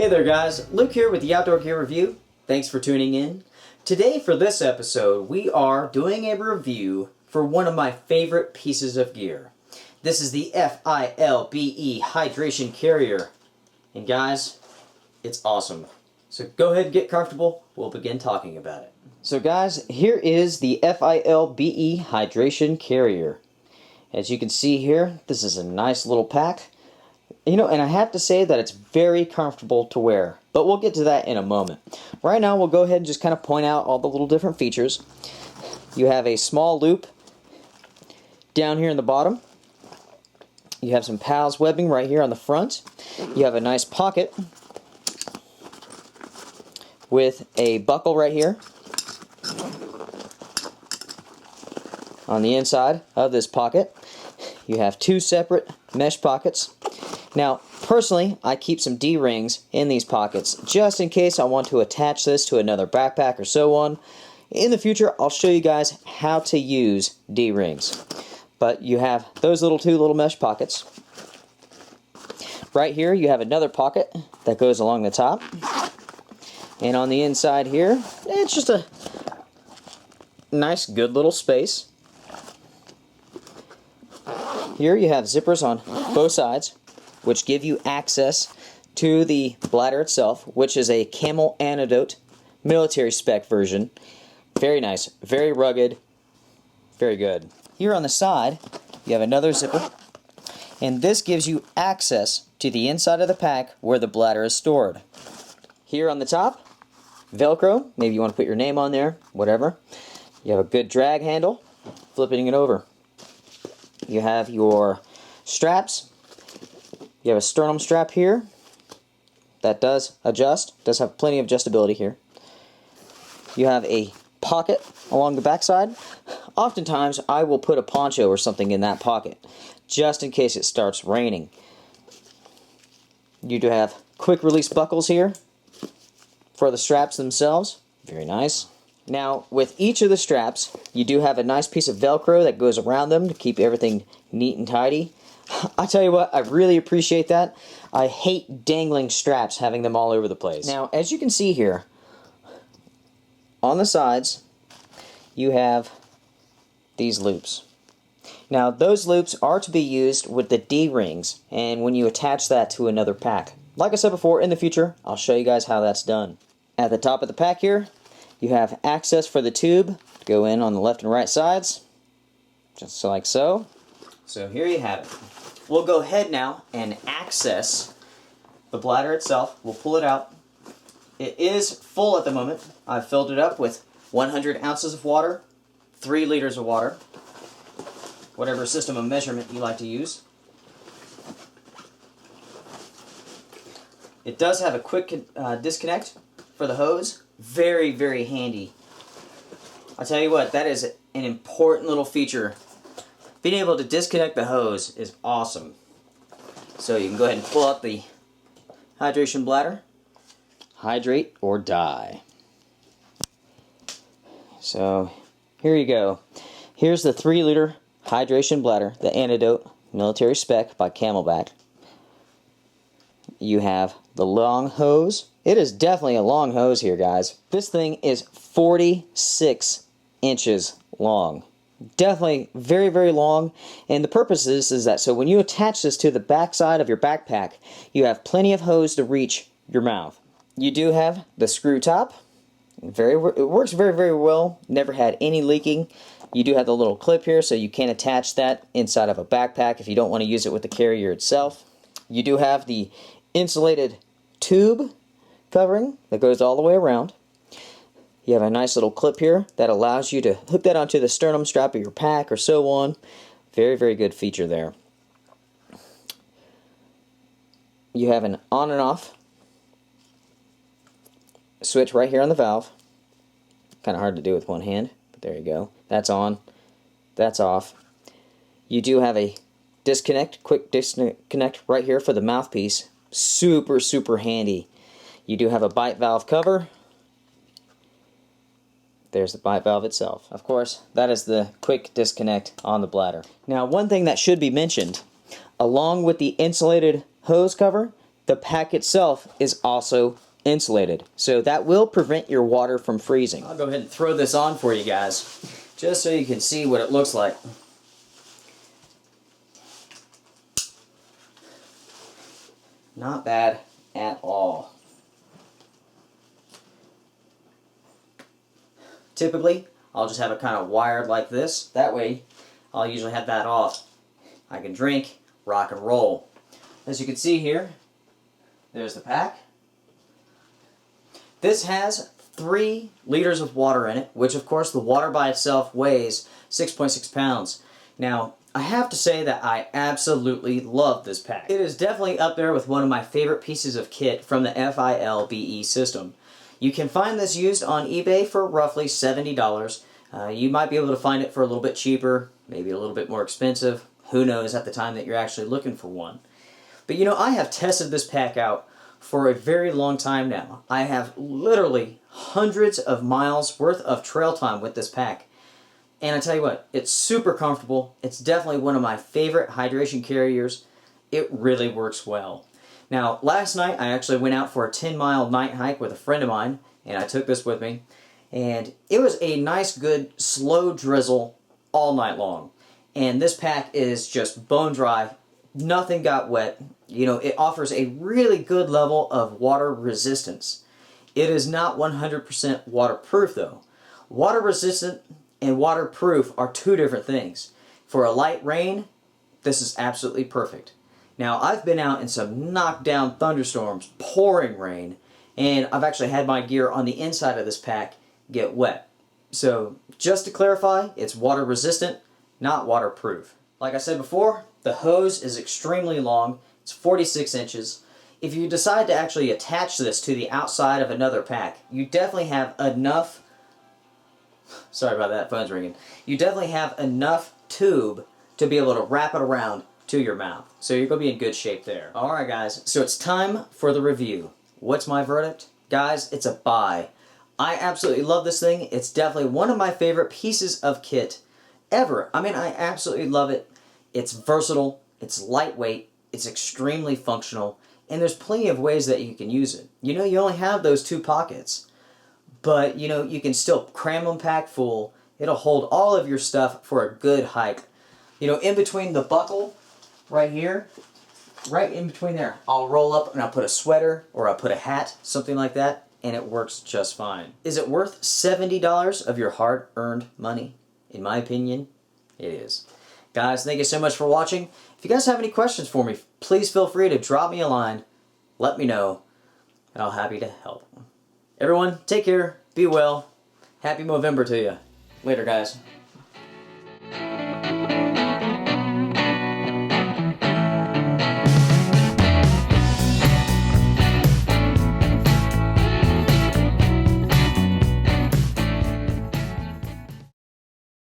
Hey there guys, Luke here with the Outdoor Gear Review. Thanks for tuning in. Today for this episode we are doing a review for one of my favorite pieces of gear. This is the FILBE Hydration Carrier. And guys, it's awesome. So go ahead and get comfortable, we'll begin talking about it. So guys, here is the FILBE Hydration Carrier. As you can see here, this is a nice little pack. You know, and I have to say that it's very comfortable to wear, but we'll get to that in a moment. Right now, we'll go ahead and just kind of point out all the little different features. You have a small loop down here in the bottom. You have some PALS webbing right here on the front. You have a nice pocket with a buckle right here on the inside of this pocket. You have two separate mesh pockets. Now, personally, I keep some D-rings in these pockets just in case I want to attach this to another backpack or so on. In the future, I'll show you guys how to use D-rings. But you have those two little mesh pockets. Right here, you have another pocket that goes along the top. And on the inside here, it's just a nice, good little space. Here you have zippers on both sides, which give you access to the bladder itself, which is a camel antidote military spec version. Very nice, very rugged, very good. Here on the side, you have another zipper, and this gives you access to the inside of the pack where the bladder is stored. Here on the top, Velcro, maybe you want to put your name on there, whatever. You have a good drag handle, flipping it over. You have your straps. You have a sternum strap here that does adjust, does have plenty of adjustability here. You have a pocket along the backside. Oftentimes I will put a poncho or something in that pocket just in case it starts raining. You do have quick release buckles here for the straps themselves. Very nice. Now with each of the straps you do have a nice piece of Velcro that goes around them to keep everything neat and tidy. I tell you what, I really appreciate that. I hate dangling straps, having them all over the place. Now, as you can see here, on the sides, you have these loops. Now, those loops are to be used with the D-rings, and when you attach that to another pack. Like I said before, in the future, I'll show you guys how that's done. At the top of the pack here, you have access for the tube to go in on the left and right sides, just like so. So here you have it. We'll go ahead now and access the bladder itself. We'll pull it out. It is full at the moment. I've filled it up with 100 ounces of water, 3 liters of water, whatever system of measurement you like to use. It does have a quick disconnect for the hose. Very, very handy. I'll tell you what, that is an important little feature. Being able to disconnect the hose is awesome. So you can go ahead and pull out the hydration bladder. Hydrate or die. So here you go. Here's the 3-liter hydration bladder, the Antidote military spec by Camelback. You have the long hose. It is definitely a long hose here, guys. This thing is 46 inches long. Definitely very, very long, and the purpose is that so when you attach this to the back side of your backpack, you have plenty of hose to reach your mouth. You do have the screw top. It works very, very well. Never had any leaking. You do have the little clip here, so you can attach that inside of a backpack if you don't want to use it with the carrier itself. You do have the insulated tube covering that goes all the way around. You have a nice little clip here that allows you to hook that onto the sternum strap of your pack or so on. Very, very good feature there. You have an on and off switch right here on the valve. Kind of hard to do with one hand, but there you go. That's on. That's off. You do have a quick disconnect right here for the mouthpiece. Super, super handy. You do have a bite valve cover. There's the bite valve itself. Of course, that is the quick disconnect on the bladder. Now, one thing that should be mentioned, along with the insulated hose cover the pack itself is also insulated, so that will prevent your water from freezing. I'll go ahead and throw this on for you guys, just so you can see what it looks like. Not bad at all. Typically, I'll just have it kind of wired like this. That way, I'll usually have that off. I can drink, rock and roll. As you can see here, there's the pack. This has 3 liters of water in it, which of course the water by itself weighs 6.6 pounds. Now, I have to say that I absolutely love this pack. It is definitely up there with one of my favorite pieces of kit from the FILBE system. You can find this used on eBay for roughly $70. You might be able to find it for a little bit cheaper, maybe a little bit more expensive. Who knows at the time that you're actually looking for one. But you know, I have tested this pack out for a very long time now. I have literally hundreds of miles worth of trail time with this pack. And I tell you what, it's super comfortable. It's definitely one of my favorite hydration carriers. It really works well. Now, last night I actually went out for a 10-mile night hike with a friend of mine, and I took this with me. And it was a nice, good, slow drizzle all night long. And this pack is just bone dry. Nothing got wet. You know, it offers a really good level of water resistance. It is not 100% waterproof though. Water resistant and waterproof are 2 different things. For a light rain, this is absolutely perfect. Now, I've been out in some knockdown thunderstorms, pouring rain, and I've actually had my gear on the inside of this pack get wet. So, just to clarify, it's water resistant, not waterproof. Like I said before, the hose is extremely long. It's 46 inches. If you decide to actually attach this to the outside of another pack, you definitely have enough, sorry about that, phone's ringing. You definitely have enough tube to be able to wrap it around to your mouth. So you're going to be in good shape there. Alright guys, so it's time for the review. What's my verdict? Guys, it's a buy. I absolutely love this thing. It's definitely one of my favorite pieces of kit ever. I mean, I absolutely love it. It's versatile, it's lightweight, it's extremely functional, and there's plenty of ways that you can use it. You know, you only have those 2 pockets, but you know, you can still cram them packed full. It'll hold all of your stuff for a good hike. You know, in between the buckle right here, right in between there, I'll roll up and I'll put a sweater or I'll put a hat, something like that, and it works just fine. Is it worth $70 of your hard-earned money? In my opinion, it is. Guys, thank you so much for watching. If you guys have any questions for me, please feel free to drop me a line. Let me know, and I'll be happy to help. Everyone, take care, be well. Happy Movember to you. Later, guys.